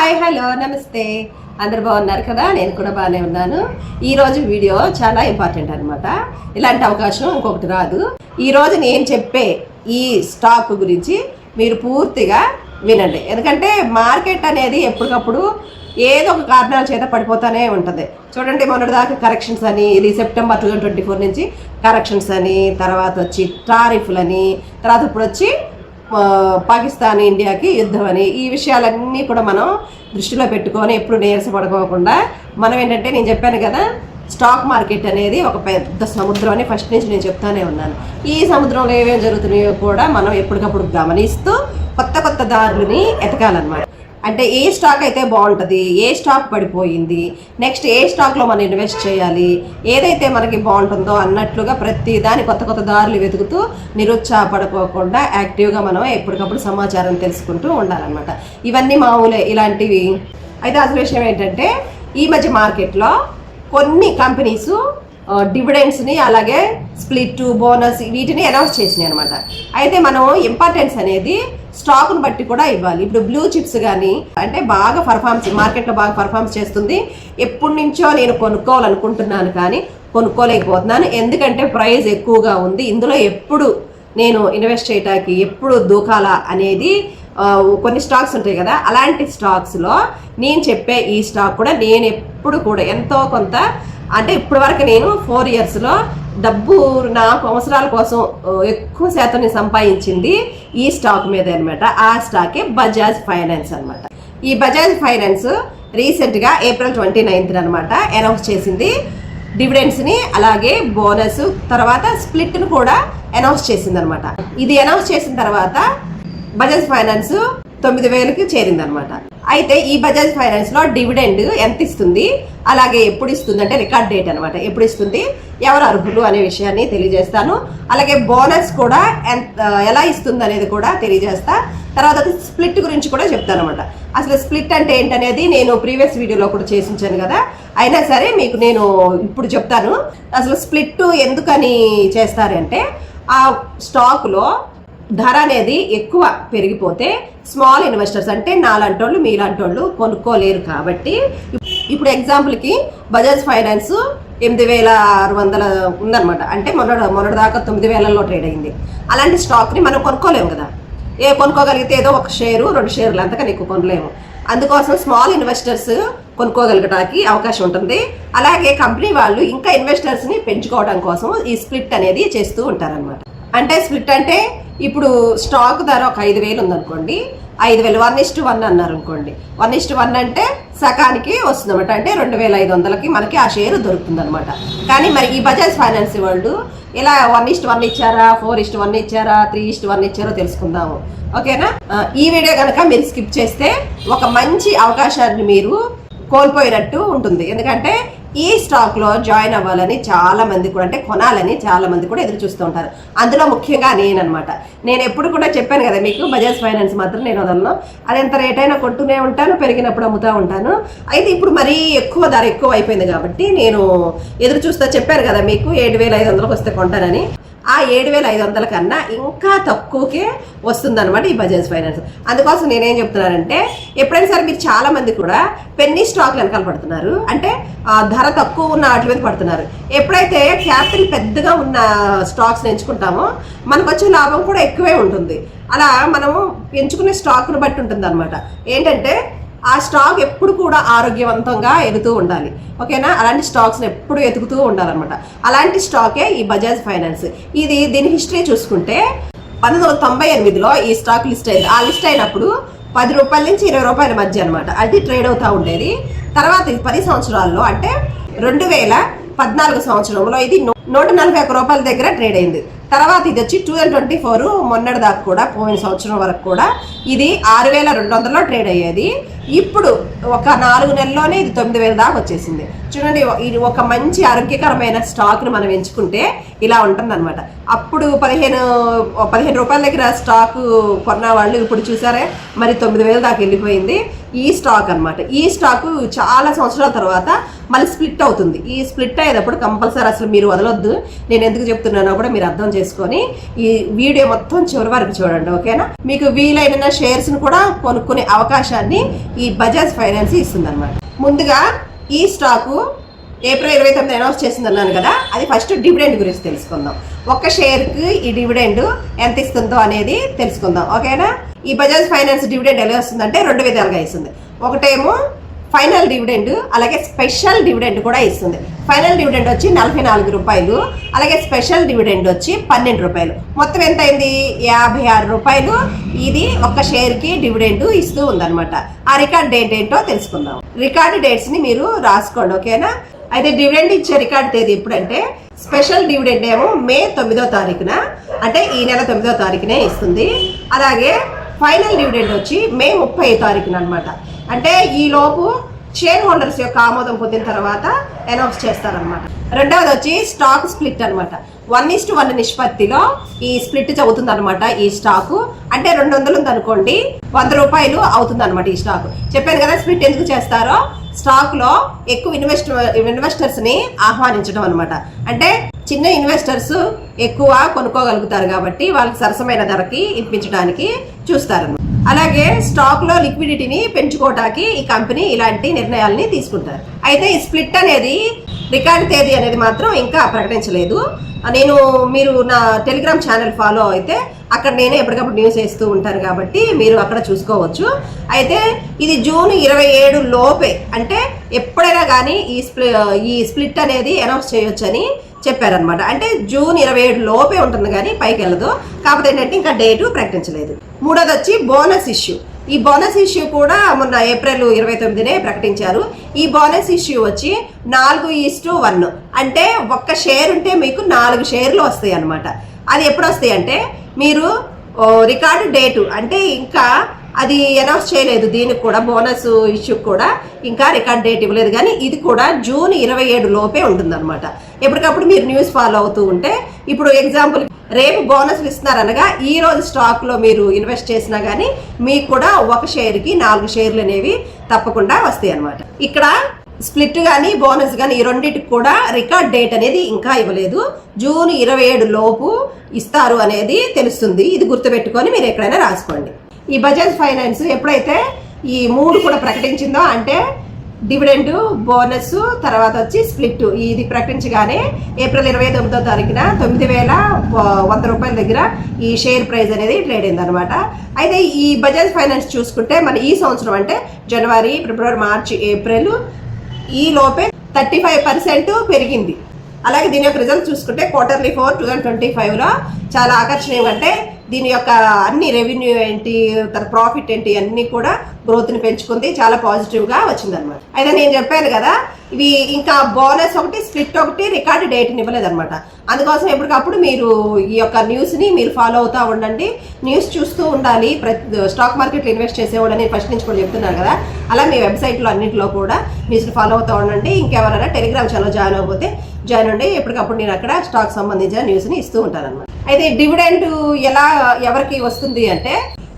Hi hello నమస్తే అందరు బాగున్నారు కదా. నేను కూడా బాగానే ఉన్నాను. ఈరోజు వీడియో చాలా ఇంపార్టెంట్ అనమాట. ఇలాంటి అవకాశం ఇంకొకటి రాదు. ఈరోజు నేను చెప్పే ఈ స్టాక్ గురించి మీరు పూర్తిగా వినండి. ఎందుకంటే మార్కెట్ అనేది ఎప్పటికప్పుడు ఏదో ఒక కారణాల చేత పడిపోతూనే ఉంటుంది. చూడండి, మొన్నటిదాకా కరెక్షన్స్ అని, ఇది సెప్టెంబర్ 2024 నుంచి కరెక్షన్స్ అని, తర్వాత వచ్చి టారిఫ్లని, తర్వాత ఇప్పుడు వచ్చి పాకిస్తాన్ ఇండియాకి యుద్ధం అని, ఈ విషయాలన్నీ కూడా మనం దృష్టిలో పెట్టుకొని ఎప్పుడు నీరసపడుకోకుండా మనం ఏంటంటే, నేను చెప్పాను కదా, స్టాక్ మార్కెట్ అనేది ఒక పెద్ద సముద్రం అని ఫస్ట్ నుంచి నేను చెప్తానే ఉన్నాను. ఈ సముద్రంలో ఏమేమి జరుగుతున్నాయో కూడా మనం ఎప్పటికప్పుడు గమనిస్తూ కొత్త దారులని ఎతకాలన్నమాట. అంటే ఏ స్టాక్ అయితే బాగుంటుంది, ఏ స్టాక్ పడిపోయింది, నెక్స్ట్ ఏ స్టాక్లో మనం ఇన్వెస్ట్ చేయాలి, ఏదైతే మనకి బాగుంటుందో అన్నట్లుగా ప్రతి దాని కొత్త దారులు వెతుకుతూ నిరుత్సాహపడుకోకుండా యాక్టివ్గా మనం ఎప్పటికప్పుడు సమాచారం తెలుసుకుంటూ ఉండాలన్నమాట. ఇవన్నీ మామూలే ఇలాంటివి. అయితే అసలు విషయం ఏంటంటే, ఈ మధ్య మార్కెట్లో కొన్ని కంపెనీస్ డివిడెండ్స్ని అలాగే స్ప్లిట్ బోనస్ వీటిని అనౌన్స్ చేసినాయి అనమాట. అయితే మనం ఇంపార్టెన్స్ అనేది స్టాక్ను బట్టి కూడా ఇవ్వాలి. ఇప్పుడు బ్లూ చిప్స్ కానీ అంటే బాగా మార్కెట్లో బాగా పర్ఫార్మెన్స్ చేస్తుంది. ఎప్పటి నుంచో నేను కొనుక్కోవాలనుకుంటున్నాను కానీ కొనుక్కోలేకపోతున్నాను, ఎందుకంటే ప్రైస్ ఎక్కువగా ఉంది. ఇందులో ఎప్పుడు నేను ఇన్వెస్ట్ చేయడానికి ఎప్పుడు దూకాలా అనేది కొన్ని స్టాక్స్ ఉంటాయి కదా, అలాంటి స్టాక్స్లో నేను చెప్పే ఈ స్టాక్ కూడా నేను ఎప్పుడు కూడా ఎంతో కొంత, అంటే ఇప్పటి వరకు నేను 4 ఇయర్స్లో డబ్బు నాకు అవసరాల కోసం ఎక్కువ శాతం నేను సంపాదించింది ఈ స్టాక్ మీద అనమాట. ఆ స్టాకే బజాజ్ ఫైనాన్స్ అనమాట. ఈ బజాజ్ ఫైనాన్స్ రీసెంట్గా April 29th అనమాట అనౌన్స్ చేసింది డివిడెండ్స్ని, అలాగే బోనస్, తర్వాత స్ప్లిట్ను కూడా అనౌన్స్ చేసింది అనమాట. ఇది అనౌన్స్ చేసిన తర్వాత బజాజ్ ఫైనాన్స్ 9,000కి చేరిందనమాట. అయితే ఈ బజాజ్ ఫైనాన్స్లో డివిడెండ్ ఎంత ఇస్తుంది, అలాగే ఎప్పుడు ఇస్తుంది అంటే రికార్డ్ డేట్ అనమాట, ఎప్పుడు ఇస్తుంది, ఎవరు అర్హులు అనే విషయాన్ని తెలియజేస్తాను. అలాగే బోనస్ కూడా ఎలా ఇస్తుంది అనేది కూడా తెలియజేస్తా. తర్వాత స్ప్లిట్ గురించి కూడా చెప్తాను అనమాట. అసలు స్ప్లిట్ అంటే ఏంటనేది నేను ప్రీవియస్ వీడియోలో కూడా చేసించాను కదా, అయినా సరే మీకు నేను ఇప్పుడు చెప్తాను. అసలు స్ప్లిట్ ఎందుకని చేస్తారంటే, ఆ స్టాకులో ధర అనేది ఎక్కువ పెరిగిపోతే స్మాల్ ఇన్వెస్టర్స్ అంటే నాలాంటోళ్ళు మీలాంటోళ్ళు కొనుక్కోలేరు. కాబట్టి ఇప్పుడు ఎగ్జాంపుల్కి బజాజ్ ఫైనాన్స్ 8,600 ఉందన్నమాట. అంటే మొన్నటిదాకా 9,000లో ట్రేడ్ అయింది. అలాంటి స్టాక్ని మనం కొనుక్కోలేము కదా. కొనుక్కోగలిగితే ఏదో ఒక షేరు 2 షేర్లు అంతకన్నా ఎక్కువ కొనలేము. అందుకోసం స్మాల్ ఇన్వెస్టర్స్ కొనుక్కోగలగడానికి అవకాశం ఉంటుంది. అలాగే కంపెనీ వాళ్ళు ఇంకా ఇన్వెస్టర్స్ని పెంచుకోవడం కోసం ఈ స్ప్లిట్ అనేది చేస్తూ ఉంటారనమాట. అంటే స్ప్లిట్ అంటే ఇప్పుడు స్టాక్ ధర ఒక 5,000 ఉందనుకోండి, 5,000 1:1 అన్నారు అనుకోండి. 1:1 అంటే సకానికి వస్తుంది అనమాట. అంటే 2,500కి మనకి ఆ షేర్ దొరుకుతుంది అనమాట. కానీ మరి ఈ బజాజ్ ఫైనాన్స్ వాళ్ళు ఇలా 1:1 ఇచ్చారా, 4:1 ఇచ్చారా, 3:1 ఇచ్చారో తెలుసుకుందాము. ఓకేనా? ఈ వీడియో కనుక మీరు స్కిప్ చేస్తే ఒక మంచి అవకాశాన్ని మీరు కోల్పోయినట్టు ఉంటుంది. ఎందుకంటే ఈ స్టాక్లో జాయిన్ అవ్వాలని చాలా మంది కూడా, అంటే కొనాలని చాలా మంది కూడా ఎదురు చూస్తూ ఉంటారు. అందులో ముఖ్యంగా నేనమాట. నేను ఎప్పుడు కూడా చెప్పాను కదా మీకు, బజాజ్ ఫైనాన్స్ మాత్రం నేను వదలను. అది ఎంత రేట్ అయినా కొంటూనే ఉంటాను, పెరిగినప్పుడు అమ్ముతూ ఉంటాను. అయితే ఇప్పుడు మరీ ధర ఎక్కువ అయిపోయింది కాబట్టి నేను ఎదురు చూస్తా. చెప్పాను కదా మీకు 7,500కి వస్తే కొంటానని. ఆ 7,500 కన్నా ఇంకా తక్కువకే వస్తుందన్నమాట ఈ బజాజ్ ఫైనాన్స్. అందుకోసం నేనేం చెప్తున్నానంటే, ఎప్పుడైనా సరే మీరు చాలా మంది కూడా పెన్నీ స్టాక్లు వెనకాల పడుతున్నారు, అంటే ధర తక్కువ ఉన్న వాటి మీద పడుతున్నారు. ఎప్పుడైతే క్యాపిటల్ పెద్దగా ఉన్న స్టాక్స్ ఎంచుకుంటామో మనకు వచ్చే లాభం కూడా ఎక్కువే ఉంటుంది. అలా మనము ఎంచుకునే స్టాక్ను బట్టి ఉంటుంది అనమాట. ఏంటంటే ఆ స్టాక్ ఎప్పుడు కూడా ఆరోగ్యవంతంగా ఎదుగుతూ ఉండాలి. ఓకేనా? అలాంటి స్టాక్స్ని ఎప్పుడు ఎదుగుతూ ఉండాలన్నమాట. అలాంటి స్టాకే ఈ బజాజ్ ఫైనాన్స్. దీని హిస్టరీ చూసుకుంటే 1998లో ఈ స్టాక్ లిస్ట్ అయింది. ఆ లిస్ట్ అయినప్పుడు 10 రూపాయల నుంచి 20 రూపాయల మధ్య అనమాట అది ట్రేడ్ అవుతూ ఉండేది. తర్వాత 10 సంవత్సరాల్లో అంటే 2014 సంవత్సరంలో ఇది 141 రూపాయల దగ్గర ట్రేడ్ అయింది. తర్వాత ఇది వచ్చి 2024 మొన్నటి దాకా కూడా, పోయిన సంవత్సరం వరకు కూడా ఇది 6,200లో ట్రేడ్ అయ్యేది. ఇప్పుడు ఒక 4 నెలల్లోనే ఇది 9,000 దాకా వచ్చేసింది. చూడండి, ఇది ఒక మంచి ఆరోగ్యకరమైన స్టాక్ను మనం ఎంచుకుంటే ఇలా ఉంటుందన్నమాట. అప్పుడు 15 రూపాయల దగ్గర స్టాక్ కొన్న వాళ్ళు ఇప్పుడు చూసారే మరి 9,000 దాకా వెళ్ళిపోయింది. ఈ స్టాక్ అన్నమాట. ఈ స్టాక్ చాలా సంవత్సరాల తర్వాత మళ్ళీ స్ప్లిట్ అవుతుంది. ఈ స్ప్లిట్ అయ్యేటప్పుడు కంపల్సరీ అసలు మీరు వదలొద్దు. నేను ఎందుకు చెప్తున్నానో కూడా మీరు అర్థం చేసుకొని ఈ వీడియో మొత్తం చివరి వరకు చూడండి, ఓకేనా? మీకు వీలైన షేర్స్ని కూడా కొనుక్కునే అవకాశాన్ని ఈ బజాజ్ ఫైనాన్స్ ఇస్తుంది అనమాట. ముందుగా ఈ స్టాకు ఏప్రిల్ 29 అనౌన్స్ చేసింది అన్నాను కదా, అది ఫస్ట్ డివిడెండ్ గురించి తెలుసుకుందాం. ఒక్క షేర్కి ఈ డివిడెండ్ ఎంత ఇస్తుందో అనేది తెలుసుకుందాం, ఓకేనా? ఈ బజాజ్ ఫైనాన్స్ డివిడెండ్ ఎలా వస్తుందంటే 2 విధాలుగా ఇస్తుంది. ఒకటేమో ఫైనల్ డివిడెండ్, అలాగే స్పెషల్ డివిడెండ్ కూడా ఇస్తుంది. ఫైనల్ డివిడెండ్ వచ్చి 44 రూపాయలు, అలాగే స్పెషల్ డివిడెండ్ వచ్చి 12 రూపాయలు. మొత్తం ఎంత అయింది? 56 రూపాయలు ఇది ఒక్క షేర్కి డివిడెండ్ ఇస్తూ ఉందన్నమాట. ఆ రికార్డ్ డేట్ ఏంటో తెలుసుకుందాం. రికార్డ్ డేట్స్ని మీరు రాసుకోండి, ఓకేనా? అయితే డివిడెండ్ ఇచ్చే రికార్డ్ తేదీ ఎప్పుడంటే స్పెషల్ డివిడెండ్ ఏమో మే 9వ తారీఖున, అంటే ఈ నెల 9వ తారీఖునే ఇస్తుంది. అలాగే ఫైనల్ డివిడెండ్ వచ్చి మే 30వ తారీఖున అనమాట. అంటే ఈ లోపు షేర్ హోల్డర్స్ యొక్క ఆమోదం పొందిన తర్వాత అనౌన్స్ చేస్తారనమాట. రెండవది వచ్చి స్టాక్ స్ప్లిట్ అనమాట. 1:1 నిష్పత్తిలో ఈ స్ప్లిట్ అవుతుంది అనమాట. ఈ స్టాకు అంటే 200 ఉంది అనుకోండి, 100 రూపాయలు అవుతుంది అనమాట. ఈ స్టాక్ చెప్పాను కదా, స్ప్లిట్ ఎందుకు చేస్తారో, స్టాక్ లో ఎక్కువ ఇన్వెస్టర్స్ ని ఆహ్వానించడం అనమాట. అంటే చిన్న ఇన్వెస్టర్స్ ఎక్కువ కొనుక్కోగలుగుతారు కాబట్టి వాళ్ళకి సరసమైన ధరకి ఇప్పించడానికి చూస్తారు. అలాగే స్టాక్ లో లిక్విడిటీని పెంచుకోవడానికి ఈ కంపెనీ ఇలాంటి నిర్ణయాలని తీసుకుంటారు. అయితే ఈ స్ప్లిట్ అనేది రికార్డ్ తేదీ అనేది మాత్రం ఇంకా ప్రకటించలేదు. మీరు నా టెలిగ్రామ్ ఛానల్ ఫాలో అయితే అక్కడ నేను ఎప్పటికప్పుడు న్యూస్ వేస్తూ ఉంటాను కాబట్టి మీరు అక్కడ చూసుకోవచ్చు. అయితే ఇది జూన్ 27 లోపే, అంటే ఎప్పుడైనా కానీ ఈ స్ప్లిట్ అనేది అనౌన్స్ చేయొచ్చని చెప్పారనమాట. అంటే జూన్ 27 లోపే ఉంటుంది కానీ పైకి వెళ్ళదు. కాకపోతే ఏంటంటే ఇంకా డేటు ప్రకటించలేదు. మూడోది వచ్చి బోనస్ ఇష్యూ. ఈ బోనస్ ఇష్యూ కూడా మొన్న ఏప్రిల్ 29నే ప్రకటించారు. ఈ బోనస్ ఇష్యూ వచ్చి 4:1, అంటే ఒక్క షేర్ ఉంటే మీకు 4 షేర్లు వస్తాయి అనమాట. అది ఎప్పుడు వస్తాయి అంటే మీరు రికార్డు డేటు, అంటే ఇంకా అది అనౌన్స్ చేయలేదు. దీనికి కూడా బోనస్ ఇష్యూ కూడా ఇంకా రికార్డ్ డేట్ ఇవ్వలేదు, కానీ ఇది కూడా జూన్ 27 లోపే ఉంటుందన్నమాట. ఎప్పటికప్పుడు మీరు న్యూస్ ఫాలో అవుతూ ఉంటే, ఇప్పుడు ఎగ్జాంపుల్ రేపు బోనస్లు ఇస్తున్నారనగా ఈ రోజు స్టాక్లో మీరు ఇన్వెస్ట్ చేసినా కానీ మీకు కూడా ఒక షేర్కి 4 షేర్లు అనేవి తప్పకుండా వస్తాయి అన్నమాట. ఇక్కడ స్ప్లిట్ కానీ బోనస్ కానీ ఈ రెండింటికి కూడా రికార్డ్ డేట్ అనేది ఇంకా ఇవ్వలేదు. జూన్ 27 లోపు ఇస్తారు అనేది తెలుస్తుంది. ఇది గుర్తుపెట్టుకొని మీరు ఎక్కడైనా రాసుకోండి. ఈ బజాజ్ ఫైనాన్స్ ఎప్పుడైతే ఈ 3 కూడా ప్రకటించిందో, అంటే డివిడెండ్, బోనస్, తర్వాత వచ్చి స్ప్లిట్, ఇది ప్రకటించగానే ఏప్రిల్ 29వ తారీఖున 9,100 రూపాయల దగ్గర ఈ షేర్ ప్రైస్ అనేది ట్రేడ్ అయింది అనమాట. అయితే ఈ బజాజ్ ఫైనాన్స్ చూసుకుంటే మన ఈ సంవత్సరం అంటే జనవరి, ఫిబ్రవరి, మార్చి, ఏప్రిల్ ఈ లోపే 35% పెరిగింది. అలాగే దీని యొక్క రిజల్ట్ చూసుకుంటే Q4 2025లో చాలా ఆకర్షణీయం. అంటే దీని యొక్క అన్ని రెవెన్యూ ఏంటి, తన ప్రాఫిట్ ఏంటి అన్నీ కూడా గ్రోత్ని పెంచుకుంది, చాలా పాజిటివ్గా వచ్చిందనమాట. అయితే నేను చెప్పాను కదా, ఇవి ఇంకా బోనస్ ఒకటి, స్ప్లిట్ ఒకటి రికార్డు డేట్ని ఇవ్వలేదన్నమాట. అందుకోసం ఎప్పటికప్పుడు మీరు ఈ యొక్క న్యూస్ని మీరు ఫాలో అవుతూ ఉండండి, న్యూస్ చూస్తూ ఉండాలి. స్టాక్ మార్కెట్లో ఇన్వెస్ట్ చేసేవాళ్ళని ఫస్ట్ నుంచి కూడా చెప్తున్నారు కదా, అలా మీ వెబ్సైట్లో అన్నింటిలో కూడా న్యూస్ని ఫాలో అవుతూ ఉండండి. ఇంకెవరైనా టెలిగ్రామ్ ఛానల్ జాయిన్ అవ్వకపోతే జాయిన్ అండి. ఎప్పటికప్పుడు నేను అక్కడ స్టాక్ సంబంధించిన న్యూస్ని ఇస్తూ ఉంటాను అనమాట. అయితే డివిడెండ్ ఎవరికి వస్తుంది అంటే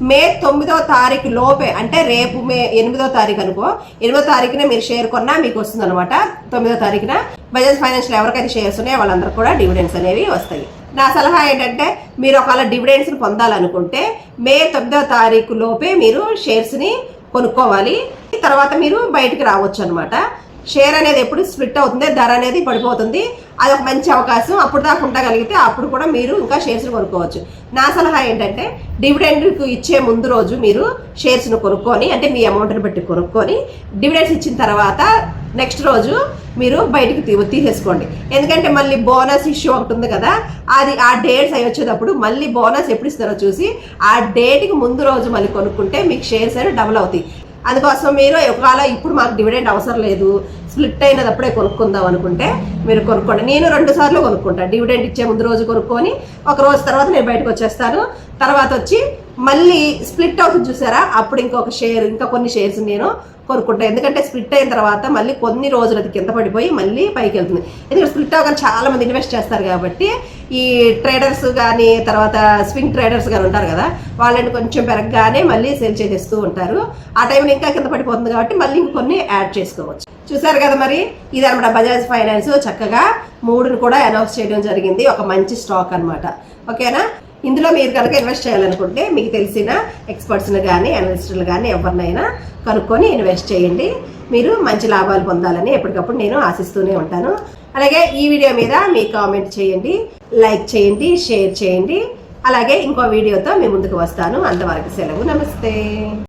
మే 9వ తారీఖు లోపే, అంటే రేపు మే 8వ తారీఖు అనుకో, 8వ తారీఖున మీరు షేర్ కొన్నా మీకు వస్తుంది అనమాట. 9వ తారీఖున బజాజ్ ఫైనాన్షియల్ ఎవరికైతే షేర్స్ ఉన్నాయో వాళ్ళందరూ కూడా డివిడెండ్స్ అనేవి వస్తాయి. నా సలహా ఏంటంటే మీరు ఒకవేళ డివిడెండ్స్ని పొందాలనుకుంటే మే 9వ తారీఖు లోపే మీరు షేర్స్ని కొనుక్కోవాలి. తర్వాత మీరు బయటికి రావచ్చు అనమాట. షేర్ అనేది ఎప్పుడు స్ప్లిట్ అవుతుంది, ధర అనేది పడిపోతుంది. అది ఒక మంచి అవకాశం. అప్పుడు దాకా ఉండగలిగితే అప్పుడు కూడా మీరు ఇంకా షేర్స్ కొనుక్కోవచ్చు. నా సలహా ఏంటంటే డివిడెండ్కు ఇచ్చే ముందు రోజు మీరు షేర్స్ను కొనుక్కొని, అంటే మీ అమౌంట్ని బట్టి కొనుక్కొని, డివిడెండ్స్ ఇచ్చిన తర్వాత నెక్స్ట్ రోజు మీరు బయటికి తీసేసుకోండి. ఎందుకంటే మళ్ళీ బోనస్ ఇష్యూ ఒకటి ఉంది కదా, అది ఆ డేట్స్ అవి వచ్చేటప్పుడు మళ్ళీ బోనస్ ఎప్పుడు ఇస్తారో చూసి ఆ డేట్కి ముందు రోజు మళ్ళీ కొనుక్కుంటే మీకు షేర్స్ అనేవి డబుల్ అవుతాయి. అందుకోసం మీరు ఒకవేళ ఇప్పుడు మాకు డివిడెండ్ అవసరం లేదు, స్ప్లిట్ అయినది అప్పుడే కొనుక్కుందాం అనుకుంటే మీరు కొనుక్కోండి. నేను 2 సార్లు కొనుక్కుంటాను. డివిడెండ్ ఇచ్చే ముందు రోజు కొనుక్కొని ఒక రోజు తర్వాత నేను బయటకు వచ్చేస్తాను. తర్వాత వచ్చి మళ్ళీ స్ప్లిట్ అవుతుంది చూసారా, అప్పుడు ఇంకా కొన్ని షేర్స్ నేను కొనుక్కుంటాను. ఎందుకంటే స్ప్లిట్ అయిన తర్వాత మళ్ళీ కొన్ని రోజులు అది కింద పడిపోయి మళ్ళీ పైకి వెళ్తుంది. ఎందుకంటే స్ప్లిట్ అవగానే చాలా మంది ఇన్వెస్ట్ చేస్తారు కాబట్టి ఈ ట్రేడర్స్ కానీ తర్వాత స్వింగ్ ట్రేడర్స్ కానీ ఉంటారు కదా, వాళ్ళని కొంచెం పెరగగానే మళ్ళీ సేల్ చేసేస్తూ ఉంటారు. ఆ టైంలో ఇంకా కింద పడిపోతుంది కాబట్టి మళ్ళీ ఇంకొన్ని యాడ్ చేసుకోవచ్చు. చూసారు కదా, మరి ఇదన్నమాట బజాజ్ ఫైనాన్స్ చక్కగా 3ని కూడా అనౌన్స్ చేయడం జరిగింది. ఒక మంచి స్టాక్ అనమాట. ఓకేనా, ఇందులో మీరు కనుక ఇన్వెస్ట్ చేయాలనుకుంటే మీకు తెలిసిన ఎక్స్పర్ట్స్ని కానీ అనలిస్టులు కానీ ఎవరినైనా కనుక్కొని ఇన్వెస్ట్ చేయండి. మీరు మంచి లాభాలు పొందాలని ఎప్పటికప్పుడు నేను ఆశిస్తూనే ఉంటాను. అలాగే ఈ వీడియో మీద మీ కామెంట్ చేయండి, లైక్ చేయండి, షేర్ చేయండి. అలాగే ఇంకో వీడియోతో మీ ముందుకు వస్తాను. అంతవరకు సెలవు, నమస్తే.